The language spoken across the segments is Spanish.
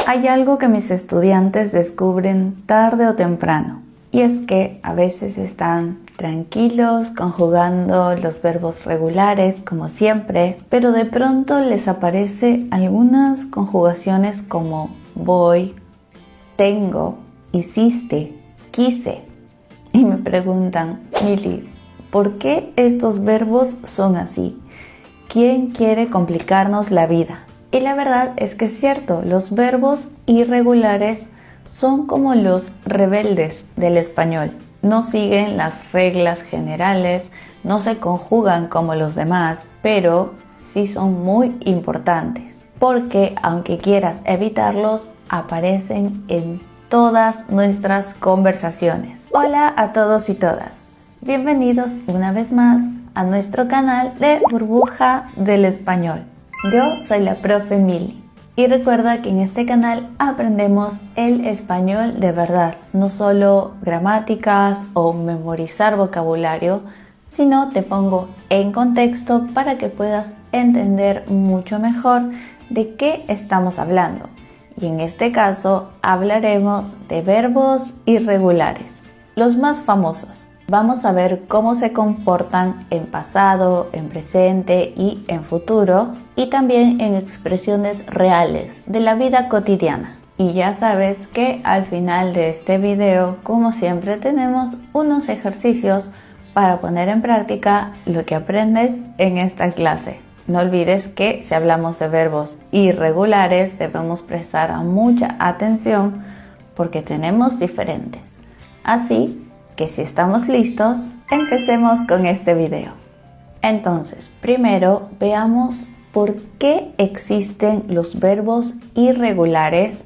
Hay algo que mis estudiantes descubren tarde o temprano, y es que a veces están tranquilos conjugando los verbos regulares como siempre, pero de pronto les aparece algunas conjugaciones como voy, tengo, hiciste, quise. Y me preguntan, Mili, ¿por qué estos verbos son así? ¿Quién quiere complicarnos la vida? Y la verdad es que es cierto, los verbos irregulares son como los rebeldes del español. No siguen las reglas generales, no se conjugan como los demás, pero sí son muy importantes, porque aunque quieras evitarlos, aparecen en todas nuestras conversaciones. Hola a todos y todas, bienvenidos una vez más a nuestro canal de Burbuja del Español. Yo soy la profe Mili. Y recuerda que en este canal aprendemos el español de verdad, no solo gramáticas o memorizar vocabulario, sino te pongo en contexto para que puedas entender mucho mejor de qué estamos hablando. Y en este caso hablaremos de verbos irregulares, los más famosos. Vamos a ver cómo se comportan en pasado, en presente y en futuro, y también en expresiones reales de la vida cotidiana. Y ya sabes que al final de este video, como siempre, tenemos unos ejercicios para poner en práctica lo que aprendes en esta clase. No olvides que si hablamos de verbos irregulares debemos prestar mucha atención porque tenemos diferentes. Así que si estamos listos, empecemos con este video. Entonces, primero veamos por qué existen los verbos irregulares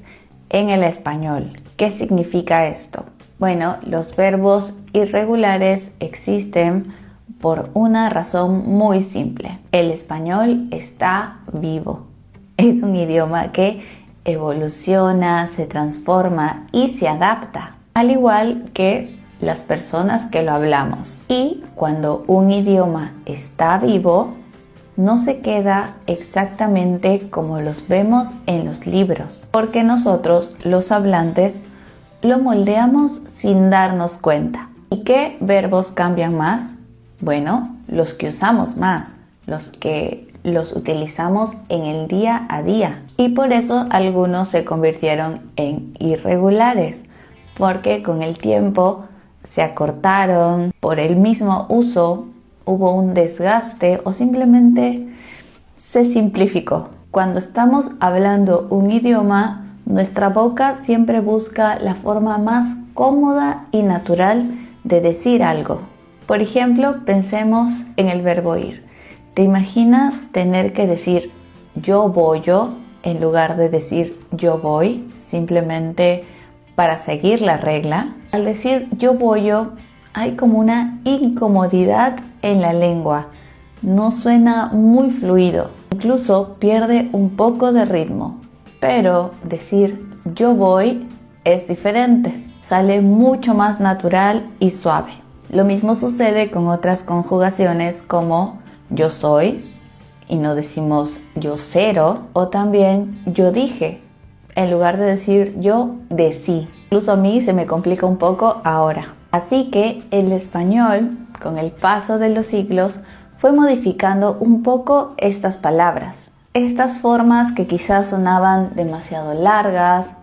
en el español. ¿Qué significa esto? Bueno, los verbos irregulares existen por una razón muy simple. El español está vivo. Es un idioma que evoluciona, se transforma y se adapta, al igual que las personas que lo hablamos. Y cuando un idioma está vivo, no se queda exactamente como los vemos en los libros, porque nosotros, los hablantes, lo moldeamos sin darnos cuenta. ¿Y qué verbos cambian más? Bueno, los que usamos más, los que los utilizamos en el día a día. Y por eso algunos se convirtieron en irregulares, porque con el tiempo se acortaron, por el mismo uso hubo un desgaste o simplemente se simplificó. Cuando estamos hablando un idioma, nuestra boca siempre busca la forma más cómoda y natural de decir algo. Por ejemplo, pensemos en el verbo ir. ¿Te imaginas tener que decir yo voy en lugar de decir yo voy, simplemente para seguir la regla? Al decir yo voy, hay como una incomodidad en la lengua. No suena muy fluido, incluso pierde un poco de ritmo. Pero decir yo voy es diferente, sale mucho más natural y suave. Lo mismo sucede con otras conjugaciones como yo soy y no decimos yo cero, o también yo dije en lugar de decir yo decí. Incluso a mí se me complica un poco ahora. Así que el español, con el paso de los siglos, fue modificando un poco estas palabras. Estas formas que quizás sonaban demasiado largas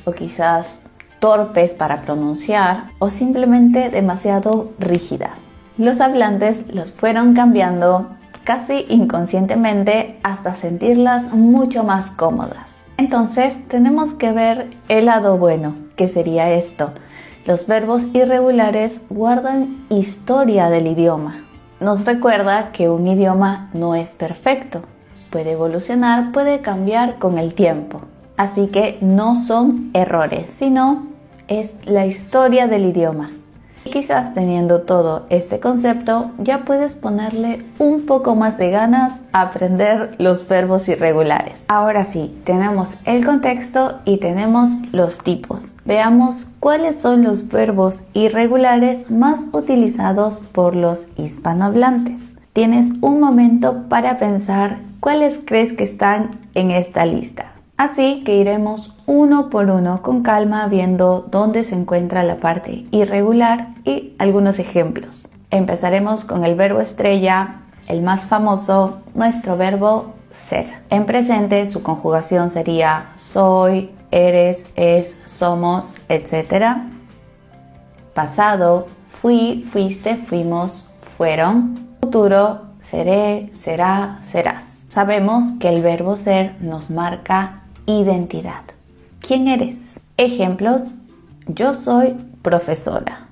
o quizás torpes para pronunciar o simplemente demasiado rígidas. Los hablantes los fueron cambiando casi inconscientemente hasta sentirlas mucho más cómodas. Entonces tenemos que ver el lado bueno, que sería esto. Los verbos irregulares guardan historia del idioma. Nos recuerda que un idioma no es perfecto. Puede evolucionar, puede cambiar con el tiempo. Así que no son errores, sino es la historia del idioma. Y quizás teniendo todo este concepto, ya puedes ponerle un poco más de ganas a aprender los verbos irregulares. Ahora sí, tenemos el contexto y tenemos los tipos. Veamos cuáles son los verbos irregulares más utilizados por los hispanohablantes. Tienes un momento para pensar cuáles crees que están en esta lista. Así que iremos uno por uno con calma viendo dónde se encuentra la parte irregular y algunos ejemplos. Empezaremos con el verbo estrella, el más famoso, nuestro verbo ser. En presente su conjugación sería soy, eres, es, somos, etc. Pasado, fui, fuiste, fuimos, fueron. Futuro, seré, será, serás. Sabemos que el verbo ser nos marca identidad. ¿Quién eres? Ejemplos: yo soy profesora.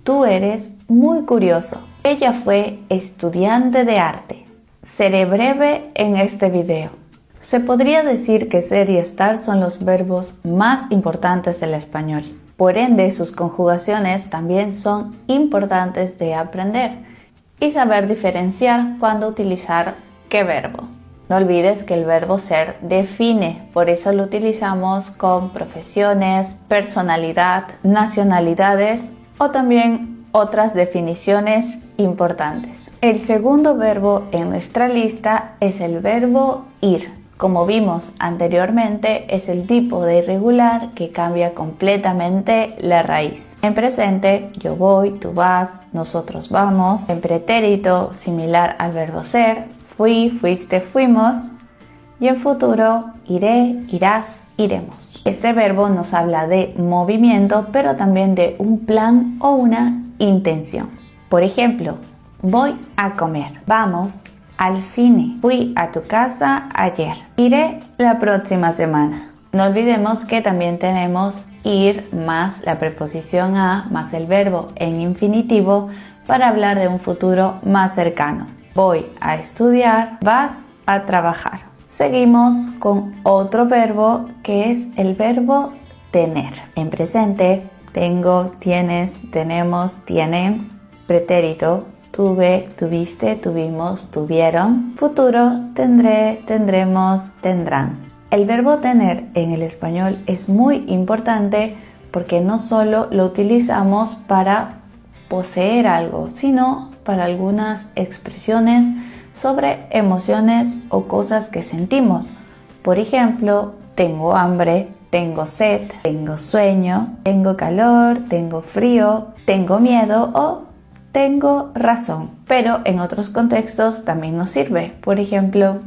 Tú eres muy curioso. Ella fue estudiante de arte. Seré breve en este video. Se podría decir que ser y estar son los verbos más importantes del español. Por ende, sus conjugaciones también son importantes de aprender y saber diferenciar cuándo utilizar qué verbo. No olvides que el verbo ser define, por eso lo utilizamos con profesiones, personalidad, nacionalidades o también otras definiciones importantes. El segundo verbo en nuestra lista es el verbo ir. Como vimos anteriormente, es el tipo de irregular que cambia completamente la raíz. En presente, yo voy, tú vas, nosotros vamos. En pretérito, similar al verbo ser, fui, fuiste, fuimos. Y en futuro, iré, irás, iremos. Este verbo nos habla de movimiento, pero también de un plan o una intención. Por ejemplo, voy a comer. Vamos al cine. Fui a tu casa ayer. Iré la próxima semana. No olvidemos que también tenemos ir más la preposición a más el verbo en infinitivo para hablar de un futuro más cercano. Voy a estudiar, vas a trabajar. Seguimos con otro verbo que es el verbo tener. En presente, tengo, tienes, tenemos, tienen. Pretérito, tuve, tuviste, tuvimos, tuvieron. Futuro, tendré, tendremos, tendrán. El verbo tener en el español es muy importante porque no solo lo utilizamos para poseer algo, sino para algunas expresiones sobre emociones o cosas que sentimos. Por ejemplo, tengo hambre, tengo sed, tengo sueño, tengo calor, tengo frío, tengo miedo o tengo razón. Pero en otros contextos también nos sirve. Por ejemplo,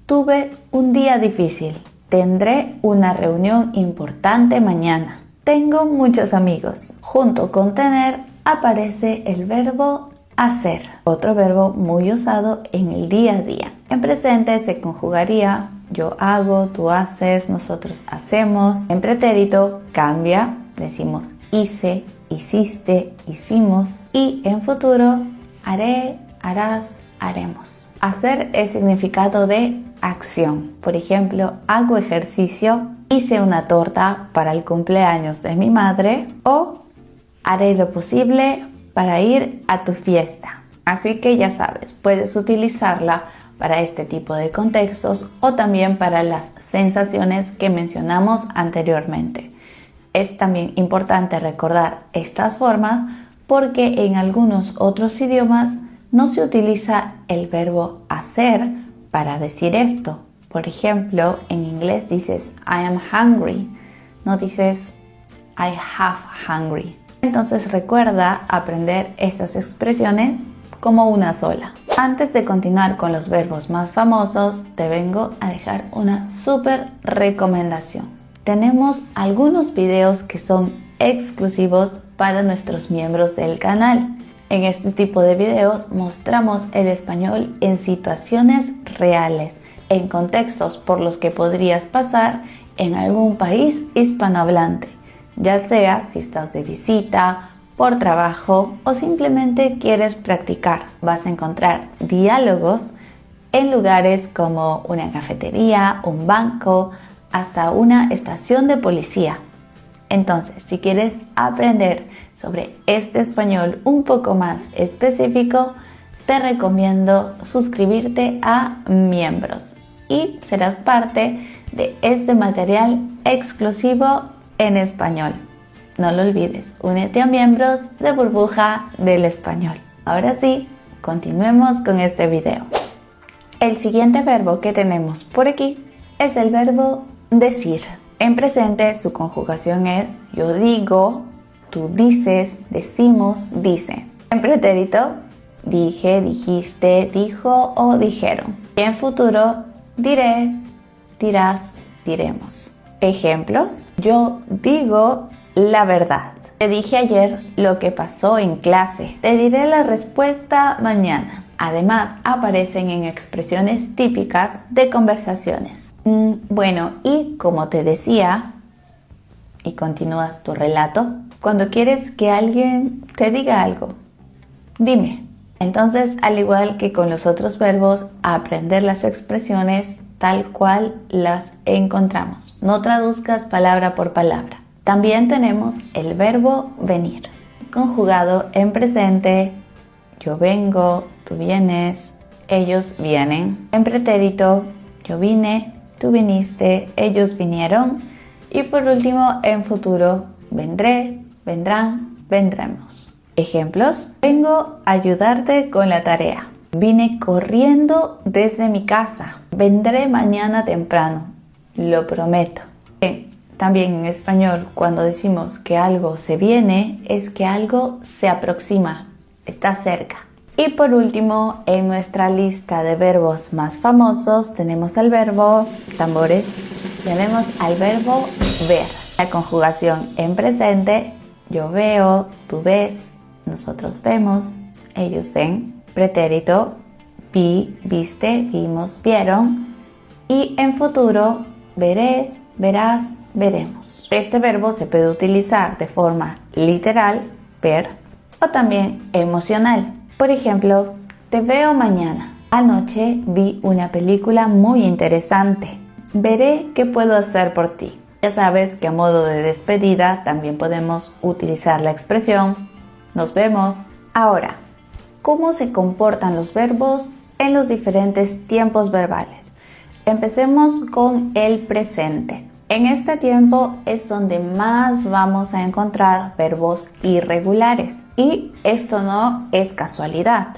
tuve un día difícil. Tendré una reunión importante mañana. Tengo muchos amigos. Junto con tener aparece el verbo hacer, otro verbo muy usado en el día a día. En presente se conjugaría yo hago, tú haces, nosotros hacemos. En pretérito cambia, decimos hice, hiciste, hicimos. Y en futuro haré, harás, haremos. Hacer es significado de acción. Por ejemplo, hago ejercicio, hice una torta para el cumpleaños de mi madre o haré lo posible para ir a tu fiesta. Así que ya sabes, puedes utilizarla para este tipo de contextos o también para las sensaciones que mencionamos anteriormente. Es también importante recordar estas formas porque en algunos otros idiomas no se utiliza el verbo hacer para decir esto. Por ejemplo, en inglés dices I am hungry, no dices I have hungry. Entonces recuerda aprender estas expresiones como una sola. Antes de continuar con los verbos más famosos, te vengo a dejar una súper recomendación. Tenemos algunos videos que son exclusivos para nuestros miembros del canal. En este tipo de videos mostramos el español en situaciones reales, en contextos por los que podrías pasar en algún país hispanohablante, ya sea si estás de visita, por trabajo o simplemente quieres practicar. Vas a encontrar diálogos en lugares como una cafetería, un banco, hasta una estación de policía. Entonces, si quieres aprender sobre este español un poco más específico, te recomiendo suscribirte a Miembros y serás parte de este material exclusivo en español. No lo olvides, únete a Miembros de Burbuja del Español. Ahora sí, continuemos con este video. El siguiente verbo que tenemos por aquí es el verbo decir. En presente su conjugación es yo digo, tú dices, decimos, dicen. En pretérito, dije, dijiste, dijo o dijeron. Y en futuro, diré, dirás, diremos. Ejemplos: yo digo la verdad. Te dije ayer lo que pasó en clase. Te diré la respuesta mañana. Además, aparecen en expresiones típicas de conversaciones. Bueno, y como te decía, y continúas tu relato, cuando quieres que alguien te diga algo, dime. Entonces, al igual que con los otros verbos, aprender las expresiones tal cual las encontramos. No traduzcas palabra por palabra. También tenemos el verbo venir, conjugado en presente: yo vengo, tú vienes, ellos vienen. En pretérito: yo vine, tú viniste, ellos vinieron. Y por último, en futuro: vendré, vendrán, vendremos. Ejemplos: vengo a ayudarte con la tarea. Vine corriendo desde mi casa. Vendré mañana temprano. Lo prometo. Bien, también en español, cuando decimos que algo se viene, es que algo se aproxima, está cerca. Y por último, en nuestra lista de verbos más famosos tenemos el verbo, tambores, tenemos al verbo ver. La conjugación en presente: yo veo, tú ves, nosotros vemos, ellos ven. Pretérito: vi, viste, vimos, vieron. Y en futuro: veré, verás, veremos. Este verbo se puede utilizar de forma literal, ver, o también emocional. Por ejemplo, te veo mañana. Anoche vi una película muy interesante. Veré qué puedo hacer por ti. Ya sabes que a modo de despedida también podemos utilizar la expresión nos vemos. Ahora, ¿cómo se comportan los verbos en los diferentes tiempos verbales? Empecemos con el presente. En este tiempo es donde más vamos a encontrar verbos irregulares. Y esto no es casualidad.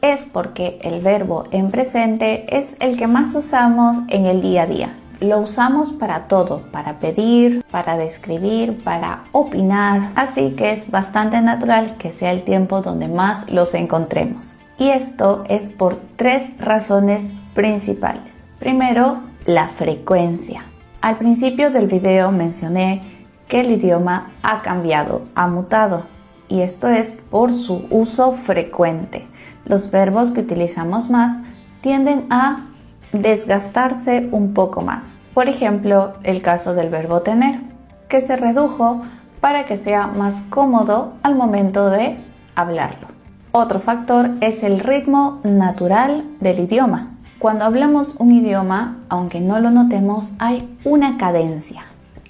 Es porque el verbo en presente es el que más usamos en el día a día. Lo usamos para todo, para pedir, para describir, para opinar. Así que es bastante natural que sea el tiempo donde más los encontremos. Y esto es por 3 razones principales. Primero, la frecuencia. Al principio del video mencioné que el idioma ha cambiado, ha mutado, y esto es por su uso frecuente. Los verbos que utilizamos más tienden a desgastarse un poco más. Por ejemplo, el caso del verbo tener, que se redujo para que sea más cómodo al momento de hablarlo. Otro factor es el ritmo natural del idioma. Cuando hablamos un idioma, aunque no lo notemos, hay una cadencia.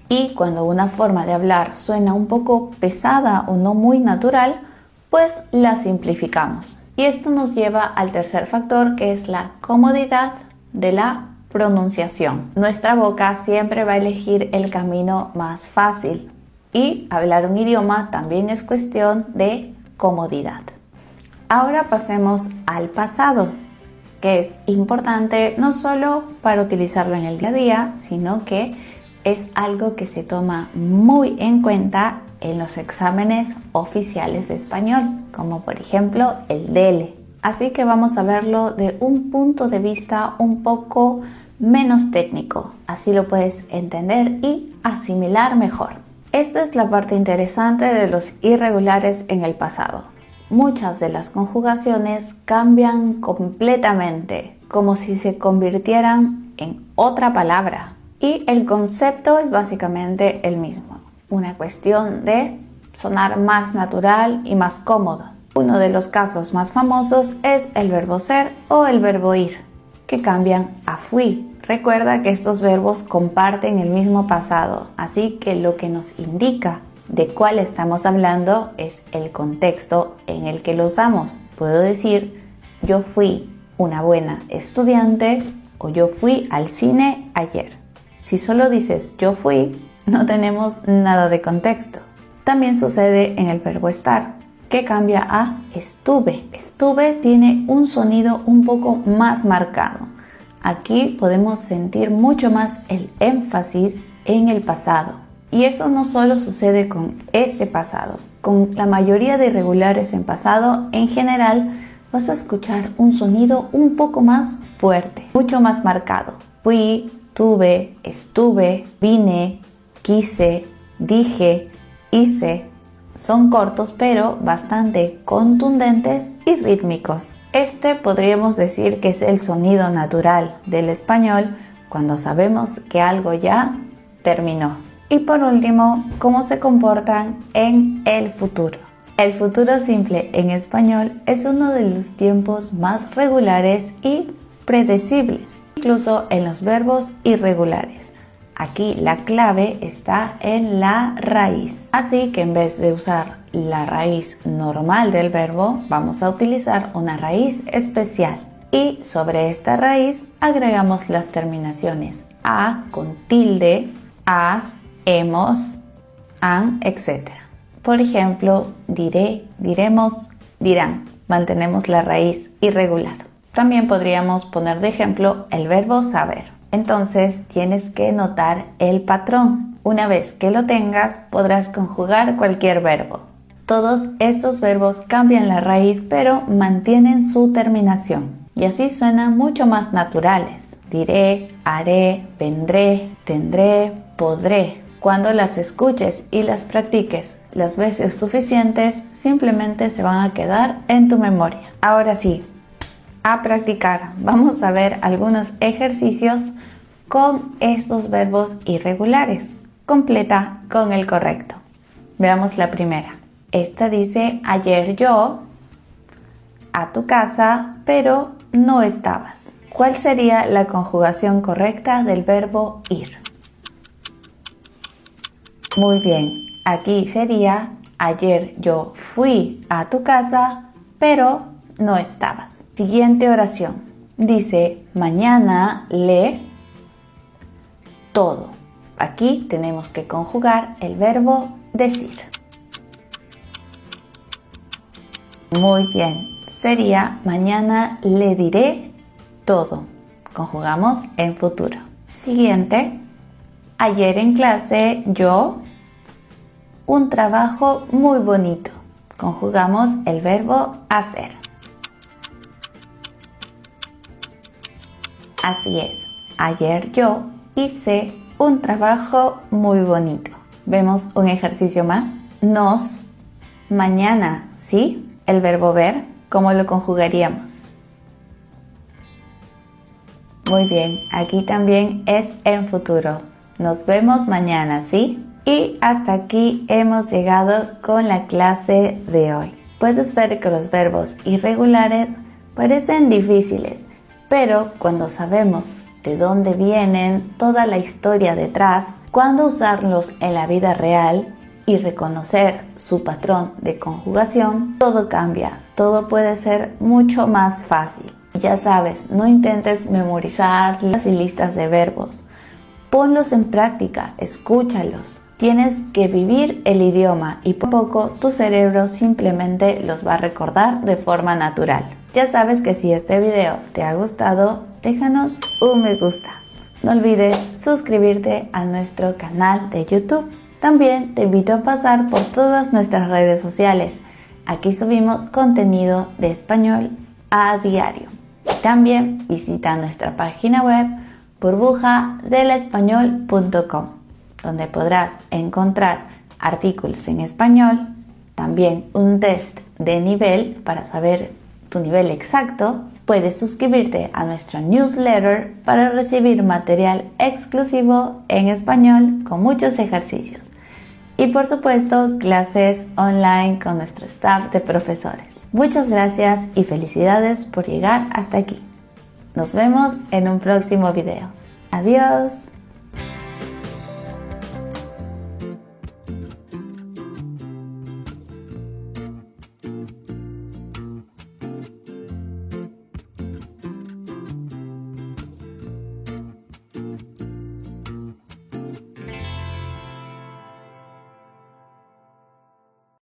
Y cuando una forma de hablar suena un poco pesada o no muy natural, pues la simplificamos. Y esto nos lleva al tercer factor, que es la comodidad de la pronunciación. Nuestra boca siempre va a elegir el camino más fácil. Y hablar un idioma también es cuestión de comodidad. Ahora pasemos al pasado, que es importante no solo para utilizarlo en el día a día, sino que es algo que se toma muy en cuenta en los exámenes oficiales de español, como por ejemplo el DELE. Así que vamos a verlo de un punto de vista un poco menos técnico, así lo puedes entender y asimilar mejor. Esta es la parte interesante de los irregulares en el pasado. Muchas de las conjugaciones cambian completamente, como si se convirtieran en otra palabra. Y el concepto es básicamente el mismo. Una cuestión de sonar más natural y más cómodo. Uno de los casos más famosos es el verbo ser o el verbo ir, que cambian a fui. Recuerda que estos verbos comparten el mismo pasado, así que lo que nos indica de cuál estamos hablando es el contexto en el que lo usamos. Puedo decir, yo fui una buena estudiante o yo fui al cine ayer. Si solo dices yo fui, no tenemos nada de contexto. También sucede en el verbo estar, que cambia a estuve. Estuve tiene un sonido un poco más marcado. Aquí podemos sentir mucho más el énfasis en el pasado. Y eso no solo sucede con este pasado. Con la mayoría de irregulares en pasado, en general, vas a escuchar un sonido un poco más fuerte, mucho más marcado. Fui, tuve, estuve, vine, quise, dije, hice. Son cortos pero bastante contundentes y rítmicos. Este podríamos decir que es el sonido natural del español cuando sabemos que algo ya terminó. Y por último, ¿cómo se comportan en el futuro? El futuro simple en español es uno de los tiempos más regulares y predecibles, incluso en los verbos irregulares. Aquí la clave está en la raíz. Así que en vez de usar la raíz normal del verbo, vamos a utilizar una raíz especial. Y sobre esta raíz agregamos las terminaciones a con tilde, as, hemos, han, etc. Por ejemplo, diré, diremos, dirán. Mantenemos la raíz irregular. También podríamos poner de ejemplo el verbo saber. Entonces tienes que notar el patrón. Una vez que lo tengas, podrás conjugar cualquier verbo. Todos estos verbos cambian la raíz, pero mantienen su terminación. Y así suenan mucho más naturales. Diré, haré, vendré, tendré, podré. Cuando las escuches y las practiques las veces suficientes, simplemente se van a quedar en tu memoria. Ahora sí, a practicar. Vamos a ver algunos ejercicios con estos verbos irregulares. Completa con el correcto. Veamos la primera. Esta dice: ayer yo a tu casa, pero no estabas. ¿Cuál sería la conjugación correcta del verbo ir? Muy bien, aquí sería: ayer yo fui a tu casa, pero no estabas. Siguiente oración. Dice: mañana lee todo. Aquí tenemos que conjugar el verbo decir. Muy bien, sería: mañana le diré todo. Conjugamos en futuro. Siguiente. Ayer en clase yo un trabajo muy bonito. Conjugamos el verbo hacer. Así es. Ayer yo hice un trabajo muy bonito. Vemos un ejercicio más. Nos, mañana, ¿sí? El verbo ver, ¿cómo lo conjugaríamos? Muy bien, aquí también es en futuro. Nos vemos mañana, ¿sí? Y hasta aquí hemos llegado con la clase de hoy. Puedes ver que los verbos irregulares parecen difíciles, pero cuando sabemos de dónde vienen, toda la historia detrás, cuándo usarlos en la vida real y reconocer su patrón de conjugación, todo cambia, todo puede ser mucho más fácil. Ya sabes, no intentes memorizar las listas de verbos. Ponlos en práctica, escúchalos. Tienes que vivir el idioma y poco a poco tu cerebro simplemente los va a recordar de forma natural. Ya sabes que si este video te ha gustado, déjanos un me gusta. No olvides suscribirte a nuestro canal de YouTube. También te invito a pasar por todas nuestras redes sociales. Aquí subimos contenido de español a diario. También visita nuestra página web burbujadelespañol.com, donde podrás encontrar artículos en español, también un test de nivel para saber tu nivel exacto. Puedes suscribirte a nuestro newsletter para recibir material exclusivo en español con muchos ejercicios. Y por supuesto, clases online con nuestro staff de profesores. Muchas gracias y felicidades por llegar hasta aquí. Nos vemos en un próximo video. Adiós.